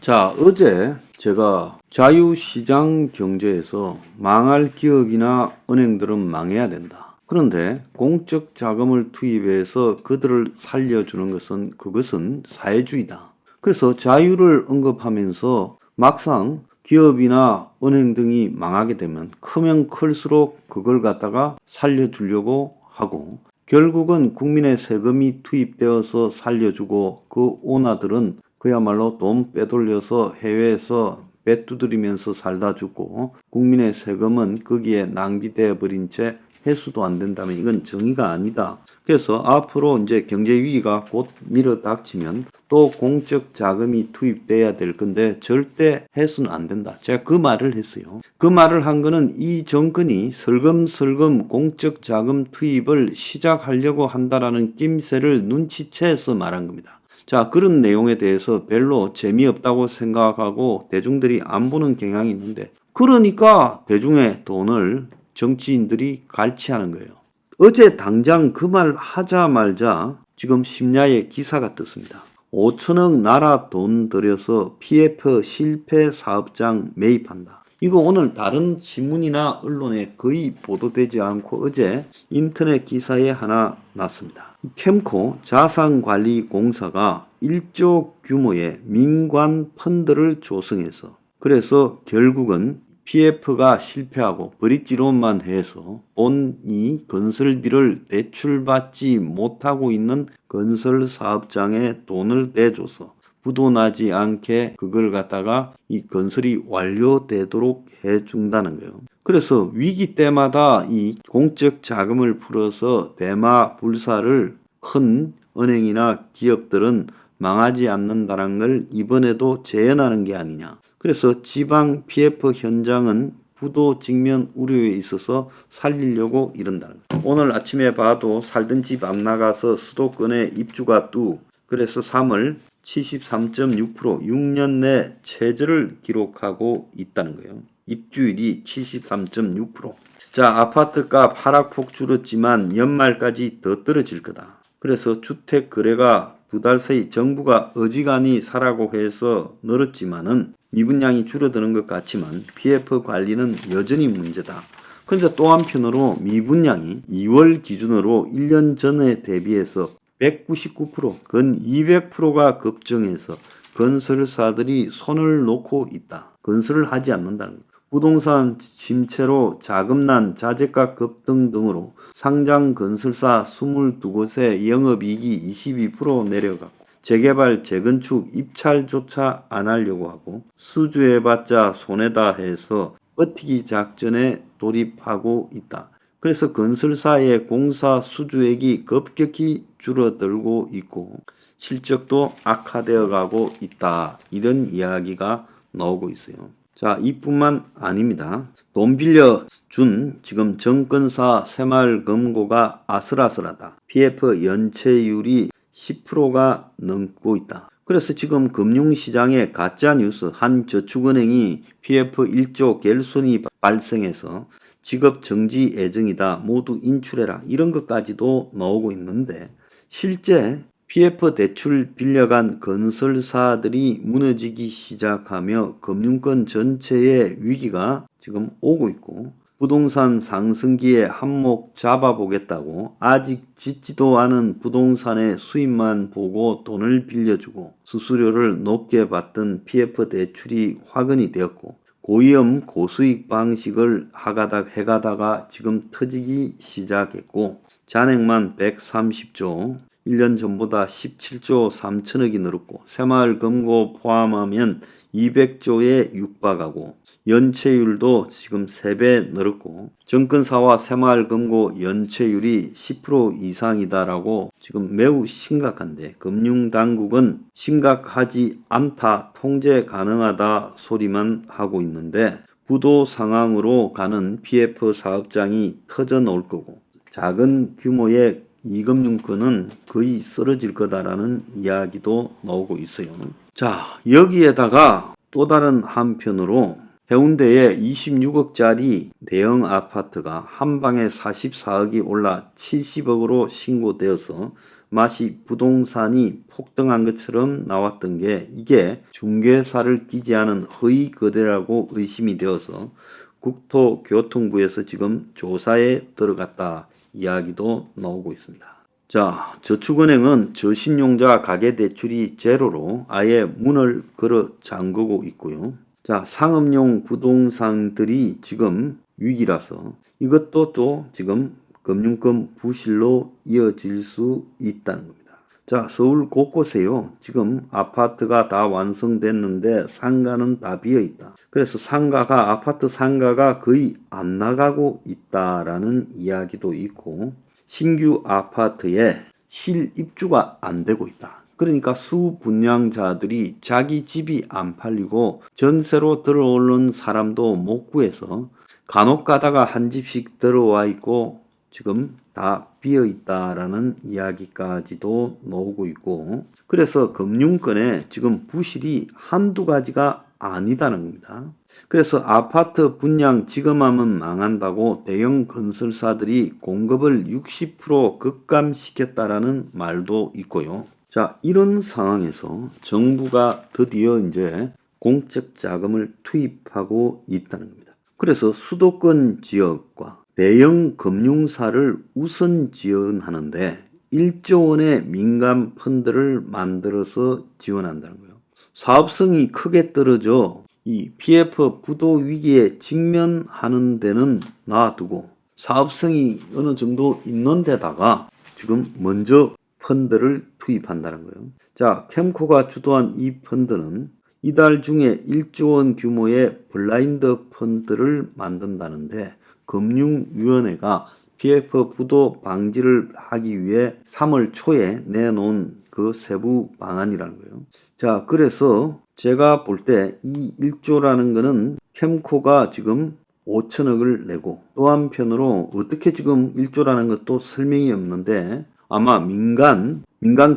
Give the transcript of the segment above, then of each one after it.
자, 어제 제가 자유시장 경제에서 망할 기업이나 은행들은 망해야 된다. 그런데 공적 자금을 투입해서 그들을 살려주는 그것은 사회주의다. 그래서 자유를 언급하면서 막상 기업이나 은행 등이 망하게 되면 크면 클수록 그걸 갖다가 살려주려고 하고 결국은 국민의 세금이 투입되어서 살려주고 그 오나들은 그야말로 돈 빼돌려서 해외에서 배 두드리면서 살다 죽고 국민의 세금은 거기에 낭비되어 버린 채 회수도 안 된다면 이건 정의가 아니다. 그래서 앞으로 이제 경제 위기가 곧 밀어닥치면 또 공적 자금이 투입돼야 될 건데 절대 해서는 안 된다. 제가 그 말을 했어요. 그 말을 한 거는 이 정권이 슬금슬금 공적 자금 투입을 시작하려고 한다라는 낌새를 눈치채서 말한 겁니다. 자, 그런 내용에 대해서 별로 재미없다고 생각하고 대중들이 안 보는 경향이 있는데 그러니까 대중의 돈을 정치인들이 갈취하는 거예요. 어제 당장 그 말 하자마자 지금 심야에 기사가 떴습니다. 5천억 나라 돈 들여서 PF 실패 사업장 매입한다. 이거 오늘 다른 신문이나 언론에 거의 보도되지 않고 어제 인터넷 기사에 하나 났습니다. 캠코 자산관리공사가 1조 규모의 민관 펀드를 조성해서 그래서 결국은 PF가 실패하고 브릿지론만 해서 본이 건설비를 대출받지 못하고 있는 건설사업장에 돈을 내줘서 부도나지 않게 그걸 갖다가 이 건설이 완료되도록 해준다는 거예요. 그래서 위기 때마다 이 공적 자금을 풀어서 대마불사를 큰 은행이나 기업들은 망하지 않는다는 걸 이번에도 재현하는 게 아니냐. 그래서 지방 PF 현장은 부도 직면 우려에 있어서 살리려고 이런다는 거예요. 오늘 아침에 봐도 살던 집 안 나가서 수도권에 입주가 그래서 3월 73.6% 6년 내 최저를 기록하고 있다는 거예요. 입주율이 73.6%. 자, 아파트값 하락폭 줄었지만 연말까지 더 떨어질 거다. 그래서 주택 거래가 두 달 사이 정부가 어지간히 사라고 해서 늘었지만은 미분양이 줄어드는 것 같지만 PF 관리는 여전히 문제다. 그런데 또 한편으로 미분양이 2월 기준으로 1년 전에 대비해서 199%, 근 200%가 급증해서 건설사들이 손을 놓고 있다. 건설을 하지 않는다는 것. 부동산 침체로 자금난, 자재가 급등 등으로 상장 건설사 22곳의 영업이익이 22% 내려갔고 재개발, 재건축, 입찰조차 안 하려고 하고 수주해봤자 손해다 해서 버티기 작전에 돌입하고 있다. 그래서 건설사의 공사 수주액이 급격히 줄어들고 있고 실적도 악화되어 가고 있다. 이런 이야기가 나오고 있어요. 자, 이뿐만 아닙니다. 돈 빌려준 지금 정권사 새마을금고가 아슬아슬하다. PF 연체율이 10%가 넘고 있다. 그래서 지금 금융시장에 가짜뉴스 한 저축은행이 PF 1조 갤손이 발생해서 직업 정지 예정이다. 모두 인출해라. 이런 것까지도 나오고 있는데 실제 PF 대출 빌려간 건설사들이 무너지기 시작하며 금융권 전체의 위기가 지금 오고 있고 부동산 상승기에 한몫 잡아보겠다고 아직 짓지도 않은 부동산의 수입만 보고 돈을 빌려주고 수수료를 높게 받던 PF 대출이 화근이 되었고 고위험 고수익 방식을 해가다가 지금 터지기 시작했고 잔액만 130조 1년 전보다 17조 3천억이 늘었고 새마을금고 포함하면 200조에 육박하고 연체율도 지금 3배 늘었고 정권사와 새마을금고 연체율이 10% 이상이다라고 지금 매우 심각한데 금융당국은 심각하지 않다, 통제 가능하다 소리만 하고 있는데 부도 상황으로 가는 PF 사업장이 터져 나올 거고 작은 규모의 이금융권은 거의 쓰러질 거다라는 이야기도 나오고 있어요. 자, 여기에다가 또 다른 한편으로 해운대에 26억짜리 대형 아파트가 한 방에 44억이 올라 70억으로 신고되어서 마치 부동산이 폭등한 것처럼 나왔던 게 이게 중개사를 끼지 않은 허위 거래라고 의심이 되어서 국토교통부에서 지금 조사에 들어갔다 이야기도 나오고 있습니다. 자, 저축은행은 저신용자 가계대출이 제로로 아예 문을 걸어 잠그고 있고요. 자, 상업용 부동산들이 지금 위기라서 이것도 또 지금 금융권 부실로 이어질 수 있다는 겁니다. 자, 서울 곳곳에요. 지금 아파트가 다 완성됐는데 상가는 다 비어 있다. 그래서 아파트 상가가 거의 안 나가고 있다라는 이야기도 있고, 신규 아파트에 실입주가 안 되고 있다. 그러니까 수분양자들이 자기 집이 안 팔리고 전세로 들어오는 사람도 못 구해서 간혹 가다가 한 집씩 들어와 있고 지금 다 비어 있다라는 이야기까지도 나오고 있고, 그래서 금융권에 지금 부실이 한두 가지가 아니다는 겁니다. 그래서 아파트 분양 지금하면 망한다고 대형 건설사들이 공급을 60% 급감시켰다라는 말도 있고요. 자, 이런 상황에서 정부가 드디어 이제 공적 자금을 투입하고 있다는 겁니다. 그래서 수도권 지역과 대형 금융사를 우선 지원하는데 1조 원의 민간 펀드를 만들어서 지원한다는 거예요. 사업성이 크게 떨어져 이 PF 부도 위기에 직면하는 데는 놔두고 사업성이 어느 정도 있는 데다가 지금 먼저 펀드를 투입한다는 거예요. 자, 캠코가 주도한 이 펀드는 이달 중에 1조 원 규모의 블라인드 펀드를 만든다는데 금융위원회가 PF 부도 방지를 하기 위해 3월 초에 내놓은 그 세부 방안이라는 거예요. 자, 그래서 제가 볼 때 이 1조라는 거는 캠코가 지금 5천억을 내고 또 한편으로 어떻게 지금 1조라는 것도 설명이 없는데 아마 민간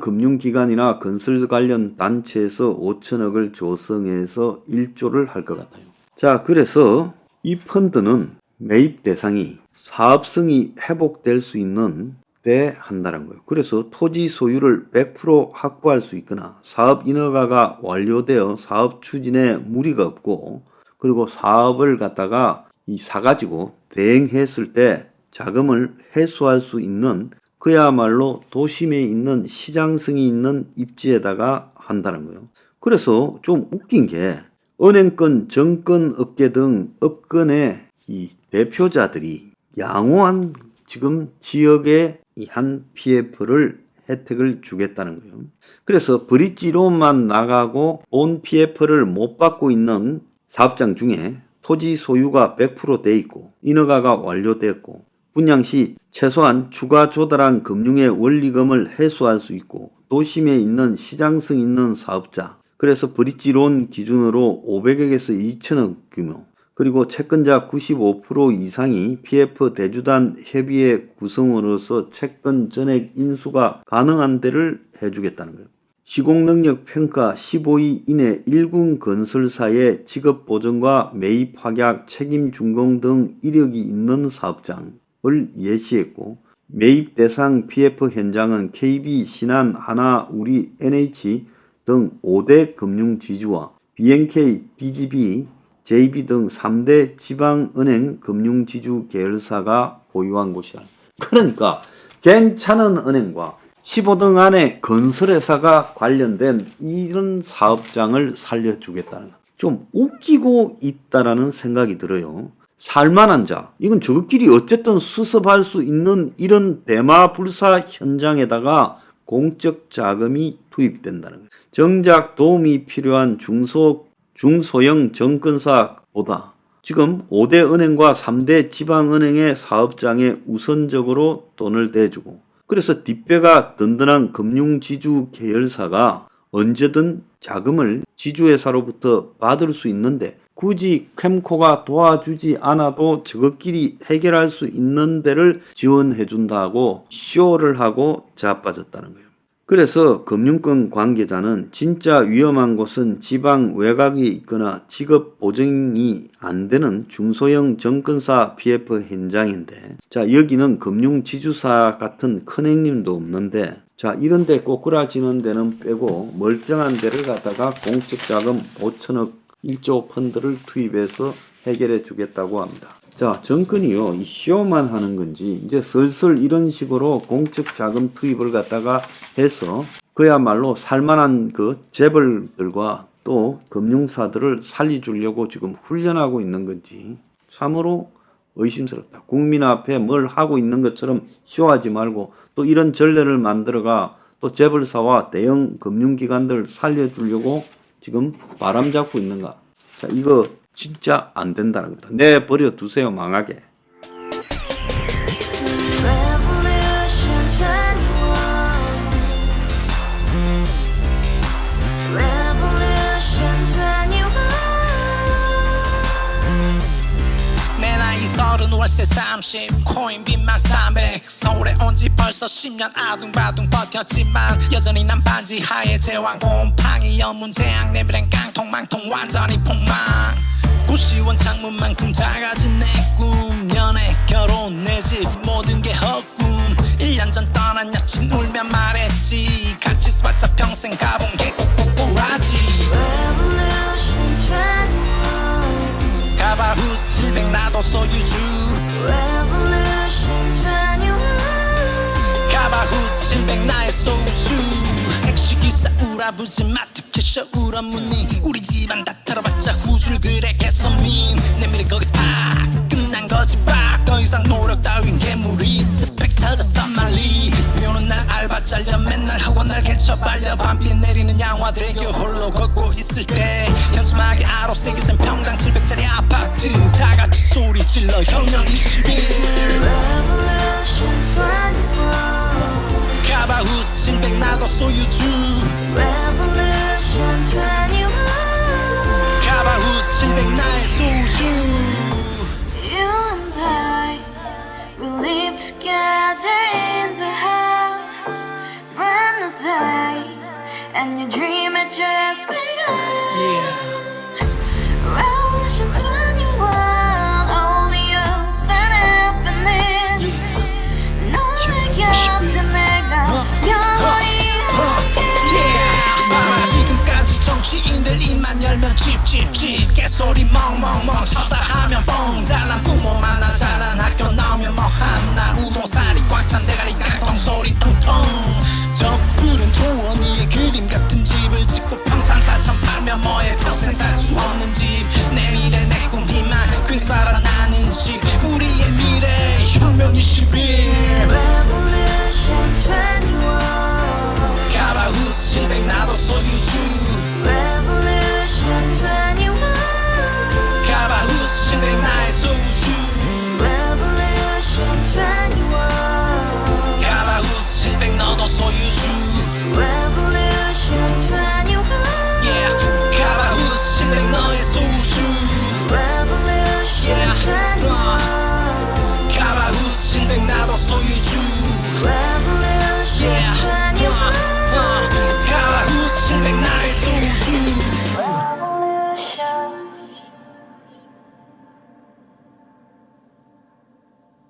금융기관이나 건설 관련 단체에서 5천억을 조성해서 1조를 할 것 같아요. 자, 그래서 이 펀드는 매입 대상이 사업성이 회복될 수 있는 때 한다는 거예요. 그래서 토지 소유를 100% 확보할 수 있거나 사업 인허가가 완료되어 사업 추진에 무리가 없고 그리고 사업을 갖다가 사가지고 대행했을 때 자금을 회수할 수 있는 그야말로 도심에 있는 시장성이 있는 입지에다가 한다는 거예요. 그래서 좀 웃긴 게 은행권, 정권업계 등 업권의 이 대표자들이 양호한 지금 지역의 한 PF를 혜택을 주겠다는 거예요. 그래서 브릿지론만 나가고 본 PF를 못 받고 있는 사업장 중에 토지 소유가 100% 돼 있고 인허가가 완료됐고 분양 시 최소한 추가 조달한 금융의 원리금을 회수할 수 있고 도심에 있는 시장성 있는 사업자, 그래서 브릿지론 기준으로 500억에서 2천억 규모, 그리고 채권자 95% 이상이 PF 대주단 협의회 구성으로서 채권 전액 인수가 가능한 데를 해주겠다는 거예요. 시공능력 평가 15위 이내 1군 건설사의 직업보전과 매입 확약 책임 준공 등 이력이 있는 사업장을 예시했고, 매입 대상 PF 현장은 KB, 신한, 하나, 우리, NH 등 5대 금융지주와 BNK, DGB, JB 등 3대 지방은행 금융지주 계열사가 보유한 곳이다. 그러니까 괜찮은 은행과 15등 안에 건설회사가 관련된 이런 사업장을 살려주겠다는 거. 좀 웃기고 있다라는 생각이 들어요. 살만한 자, 이건 저것끼리 어쨌든 수습할 수 있는 이런 대마불사 현장에다가 공적 자금이 투입된다는 거예요. 정작 도움이 필요한 중소형 정권사보다 지금 5대 은행과 3대 지방은행의 사업장에 우선적으로 돈을 대주고, 그래서 뒷배가 든든한 금융지주 계열사가 언제든 자금을 지주회사로부터 받을 수 있는데 굳이 캠코가 도와주지 않아도 저것끼리 해결할 수 있는 데를 지원해 준다고 쇼를 하고 자빠졌다는 거예요. 그래서 금융권 관계자는 진짜 위험한 곳은 지방 외곽이 있거나 직업 보증이 안 되는 중소형 증권사 PF 현장인데, 자, 여기는 금융지주사 같은 큰 형님도 없는데, 자, 이런데 꼬꾸라지는 데는 빼고 멀쩡한 데를 갖다가 공적 자금 5천억 1조 펀드를 투입해서 해결해 주겠다고 합니다. 자, 정권이요, 이 쇼만 하는 건지 이제 슬슬 이런 식으로 공적 자금 투입을 갖다가 해서 그야말로 살만한 그 재벌들과 또 금융사들을 살려주려고 지금 훈련하고 있는 건지 참으로 의심스럽다. 국민 앞에 뭘 하고 있는 것처럼 쇼하지 말고 또 이런 전례를 만들어가 또 재벌사와 대형 금융기관들 살려주려고 지금 바람 잡고 있는가. 자, 이거 진짜 안 된다는 겁니다. 내버려 두세요, 망하게. 월세 30 코인빚만 300 서울에 온 지 벌써 10년 아둥바둥 버텼지만 여전히 난 반지 하에 제왕 곰팡이 연문제약 내비랑 깡통망통 완전히 폭망 고시원 창문만큼 작아진 내 꿈 연애 결혼 내 집 모든 게 헛꿈 1년 전 떠난 여친 울며 말했지 같이 살자 평생 가본 게 꼬꼬꼬라지 가봐 후스 700 나도 소유주 가봐 후스 700 나의 소유주 택시기사 우라부지 마트 캐셔 울어문니 우리 집안 다 털어봤자 후줄 그래 개선민 내 미래 거기서 팍 끝난 거지 팍더 이상 노력 따윈 괴물이 스펙 찾아서 말리 비오는 날 알바 잘려 맨날 학원 날 개쳐 발려 밤비 내리는 양화대교 홀로 걷고 있을 때 현수막에 아로 새겨진 평당 700짜리 아파트 다같이 소리 질러 혁명 21 가봐 후스 700 나도 소유주 가봐 후스 700 나의 소유주 Together in the house, brand new day, and your dream had just begun. Revolution 21, only open happiness. 너의 곁에 내가 영원히 함께. 지금까지 정치인들 입만 열면 찝찝찝 개소리 멍멍멍